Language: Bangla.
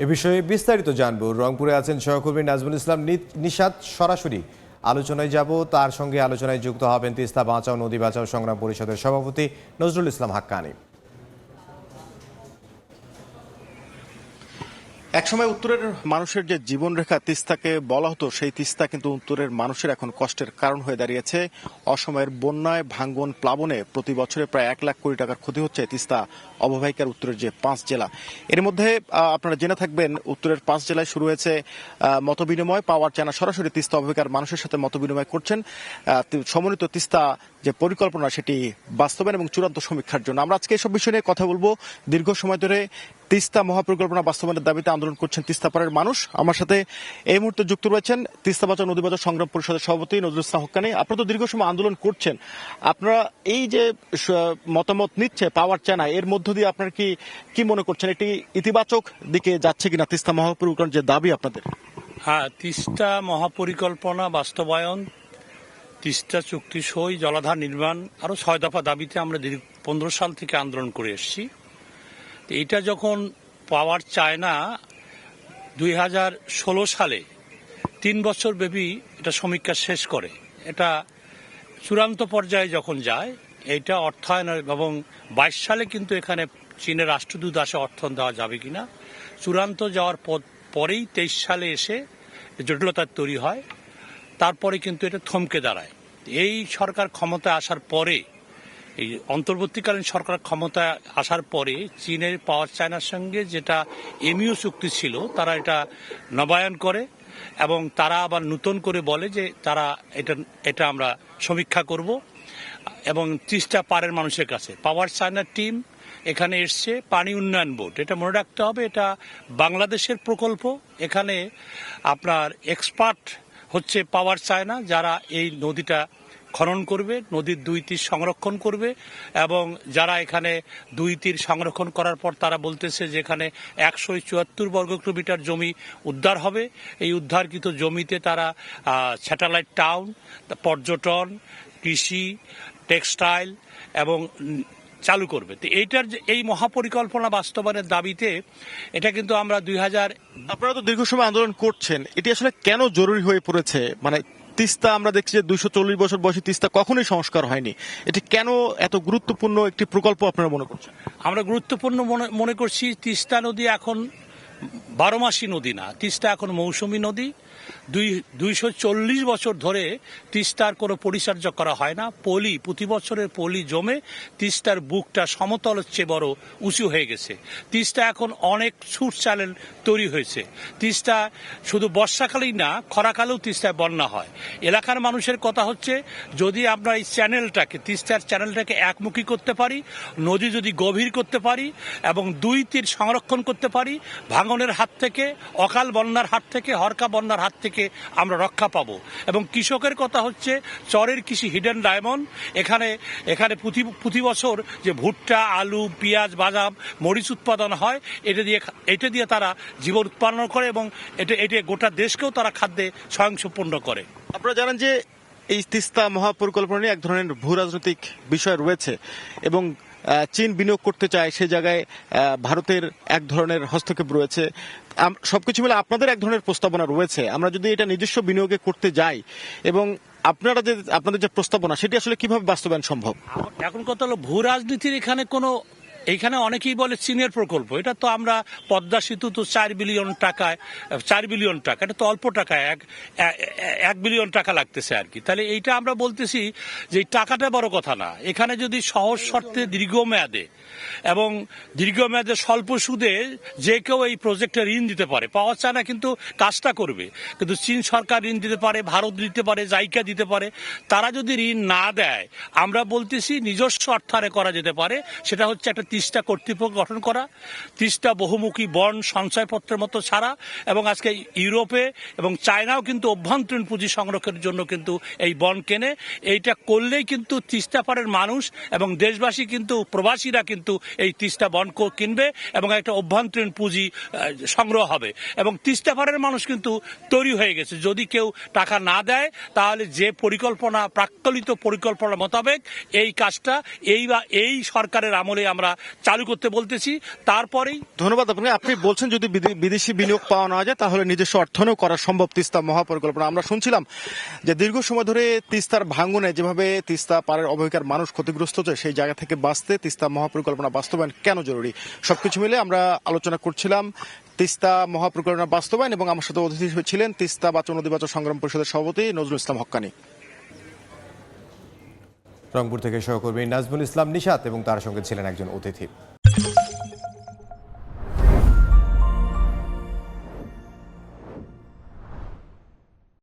এ বিষয়ে বিস্তারিত জানবো। রংপুরে আছেন সহকর্মী নাজমুল ইসলাম নিশাত। সরাসরি আলোচনায় যাব, তার সঙ্গে আলোচনায় যুক্ত হবেন তিস্তা বাঁচাও নদী বাঁচাও সংগ্রাম পরিষদের সভাপতি নজরুল ইসলাম হাক্কানী। একসময় উত্তরের মানুষের যে জীবনরেখা তিস্তাকে বলা হতো, সেই তিস্তা কিন্তু উত্তরের মানুষের এখন কষ্টের কারণ হয়ে দাঁড়িয়েছে। অসময়ের বন্যায়, ভাঙ্গন, প্লাবনে প্রতি বছরে প্রায় 1 লাখ কোটি টাকার ক্ষতি হচ্ছে তিস্তা অববাহিকার উত্তরের যে 5 জেলা। এর মধ্যে আপনারা জেনে থাকবেন, উত্তরের 5 জেলায় শুরু হয়েছে মতবিনিময়। পাওয়ার চায়না সরাসরি তিস্তা অববাহিকার মানুষের সাথে মতবিনিময় করছেন সমন্বিত তিস্তা যে পরিকল্পনা, সেটি বাস্তবায়ন এবং চূড়ান্ত সমীক্ষার জন্য। আমরা আজকে এসব বিষয় নিয়ে কথা বলবো। দীর্ঘ সময় ধরে তিস্তা মহাপরিকল্পনা বাস্তবায়নের দাবিতে আন্দোলন করছেন তিস্তাপাড়ের মানুষ। আমার সাথে এই মুহূর্তে যুক্ত রয়েছেন তিস্তা বাঁচাও নদী বাঁচাও সংগ্রাম পরিষদের সভাপতি নজরুল ইসলাম হাক্কানী। আপনারা তো দীর্ঘ সময় আন্দোলন করছেন, আপনারা এই যে মতামত নিচ্ছে পাওয়ার চায়না, এর মধ্য দিয়ে আপনারা কি মনে করছেন, এটি ইতিবাচক দিকে যাচ্ছে কিনা তিস্তা মহাপরিকল্পনার যে দাবি আপনাদের? হ্যাঁ, তিস্তা মহাপরিকল্পনা বাস্তবায়ন, তিস্তা চুক্তি সই, জলাধার নির্মাণ, আরো 6 দফা দাবিতে আমরা দীর্ঘ 15 সাল থেকে আন্দোলন করে এসেছি। এটা যখন পাওয়ার চায়না 2016 সালে 3 বছর ব্যাপী এটা সমীক্ষা শেষ করে, এটা চূড়ান্ত পর্যায়ে যখন যায়, এটা অর্থায়ন এবং 22 সালে কিন্তু এখানে চীনের রাষ্ট্রদূত আসে অর্থায়ন দেওয়া যাবে কিনা। চূড়ান্ত যাওয়ার পরেই 23 সালে এসে জটিলতা তৈরি হয়, তারপরে কিন্তু এটা থমকে দাঁড়ায়। এই সরকার ক্ষমতায় আসার পরে, এই অন্তর্বর্তীকালীন সরকার ক্ষমতায় আসার পরে চীনের পাওয়ার চায়নার সঙ্গে যেটা এমইউ চুক্তি ছিল, তারা এটা নবায়ন করে এবং তারা আবার নতুন করে বলে যে তারা এটা আমরা সমীক্ষা করব। এবং 30টা পাড়ের মানুষের কাছে পাওয়ার চায়নার টিম এখানে এসছে। পানি উন্নয়ন বোর্ড, এটা মনে রাখতে হবে, এটা বাংলাদেশের প্রকল্প। এখানে আপনার এক্সপার্ট হচ্ছে পাওয়ার চায়না, যারা এই নদীটা খনন করবে, নদীর 2 তীর সংরক্ষণ করবে। এবং যারা এখানে 2 তীর সংরক্ষণ করার পর তারা বলতেছে যে এখানে 174 বর্গ কিলোমিটার জমি উদ্ধার হবে। এই উদ্ধারকৃত জমিতে তারা স্যাটেলাইট টাউন, পর্যটন, কৃষি, টেক্সটাইল এবং চালু করবে। তো এই মহাপরিকল্পনা বাস্তবায়নের দাবিতে এটা কিন্তু আমরা 2000। আপনারা তো দীর্ঘ সময় আন্দোলন করছেন, এটি আসলে কেন জরুরি হয়ে পড়েছে? মানে তিস্তা আমরা দেখছি যে 240 বছর বয়সী তিস্তা কখনোই সংস্কার হয়নি, এটি কেন এত গুরুত্বপূর্ণ একটি প্রকল্প আপনারা মনে করছেন? আমরা গুরুত্বপূর্ণ মনে করছি, তিস্তা নদী এখন 12 মাসি নদী না, তিস্তা এখন মৌসুমী নদী। 240 বছর ধরে তিস্তার কোনো পরিচর্যা করা হয় না। প্রতি বছরের পলি জমে তিস্তার বুকটা সমতলের চেয়ে বড় উঁচু হয়ে গেছে। তিস্তা এখন অনেক ছুট চ্যানেল তৈরি হয়েছে। তিস্তা শুধু বর্ষাকালেই না, খরাকালেও তিস্তায় বন্যা হয়। এলাকার মানুষের কথা হচ্ছে, যদি আমরা এই তিস্তার চ্যানেলটাকে একমুখী করতে পারি, নদী যদি গভীর করতে পারি এবং 2 তীর সংরক্ষণ করতে পারি, ভাঙনের হাত থেকে, অকাল বন্যার হাত থেকে, হরকা বন্যার হাত থেকে আমরা রক্ষা পাবো। এবং কৃষকের কথা হচ্ছে, চরের কৃষি হিডেন ডায়মন্ড। এখানে প্রতি বছর যে ভুট্টা, আলু, পেঁয়াজ, বাদাম, মরিচ উৎপাদন হয়, এটা দিয়ে তারা জীবন উৎপন্ন করে এবং এটা গোটা দেশকেও তারা খাদ্যে স্বয়ংসম্পূর্ণ করে। আপনারা জানেন যে এই তিস্তা মহাপরিকল্পনা নিয়ে এক ধরনের ভূ রাজনৈতিক বিষয় রয়েছে এবং চীন বিনিয়োগ করতে চায়, সে জায়গায় ভারতের এক ধরনের হস্তক্ষেপ রয়েছে। সবকিছু মিলে আপনাদের এক ধরনের প্রস্তাবনা রয়েছে। আমরা যদি এটা নিজস্ব বিনিয়োগে করতে যাই এবং আপনাদের যে প্রস্তাবনা, সেটি আসলে কিভাবে বাস্তবায়ন সম্ভব? এখন কথা হলো, ভূ রাজনীতির এখানে অনেকেই বলে চীনের প্রকল্প। এটা তো আমরা পদ্মা সেতু তো 4 বিলিয়ন টাকা, এটা তো অল্প টাকায় 1 বিলিয়ন টাকা লাগতেছে আর কি। তাহলে এইটা আমরা বলতেছি যে এই টাকাটা বড় কথা না। এখানে যদি সহজ শর্তে দীর্ঘমেয়াদে স্বল্প সুদে যে কেউ এই প্রজেক্টে ঋণ দিতে পারে, পাওয়া চায় না কিন্তু কাজটা করবে। কিন্তু চীন সরকার ঋণ দিতে পারে, ভারত দিতে পারে, জাইকা দিতে পারে। তারা যদি ঋণ না দেয়, আমরা বলতেছি নিজস্ব অর্থায়নে করা যেতে পারে। সেটা হচ্ছে একটা তিস্তা কর্তৃপক্ষ গঠন করা, তিস্তা বহুমুখী বন্ড সঞ্চয়পত্রের মতো ছাড়া। এবং আজকে ইউরোপে এবং চায়নাও কিন্তু অভ্যন্তরীণ পুঁজি সংরক্ষণের জন্য কিন্তু এই বন্ড কেনে। এইটা করলেই কিন্তু তিস্তা পাড়ের মানুষ এবং দেশবাসী কিন্তু, প্রবাসীরা কিন্তু এই তিস্তা বন্ড কিনবে এবং একটা অভ্যন্তরীণ পুঁজি সংগ্রহ হবে। এবং তিস্তা পাড়ের মানুষ কিন্তু তৈরি হয়ে গেছে। যদি কেউ টাকা না দেয়, তাহলে যে প্রাক্কলিত পরিকল্পনা মোতাবেক এই কাজটা এই সরকারের আমলে আমরা চালু করতে বলতেছি, তারপরেই। ধন্যবাদ আপনাকে। আপনি বলছেন যদি বিদেশি বিনিয়োগ পাওয়া না যায় তাহলে নিজস্ব অর্থায়নও করা সম্ভব তিস্তা মহাপরিকল্পনা। আমরা শুনছিলাম যে দীর্ঘ সময় ধরে তিস্তার ভাঙনে যেভাবে তিস্তা পাড়ের অবহিকার মানুষ ক্ষতিগ্রস্ত হচ্ছে, সেই জায়গা থেকে বাঁচতে তিস্তা মহাপরিকল্পনা বাস্তবায়ন কেন জরুরি, সবকিছু মিলে আমরা আলোচনা করছিলাম তিস্তা মহাপরিকল্পনা বাস্তবায়ন। এবং আমার সাথে অতিথি ছিলেন তিস্তা বাঁচাও নদী বাঁচাও সংগ্রাম পরিষদের সভাপতি নজরুল ইসলাম হক্কানি। রংপুর থেকে সহকর্মী নাজমুল ইসলাম নিশাত এবং তার সঙ্গে ছিলেন একজন অতিথি।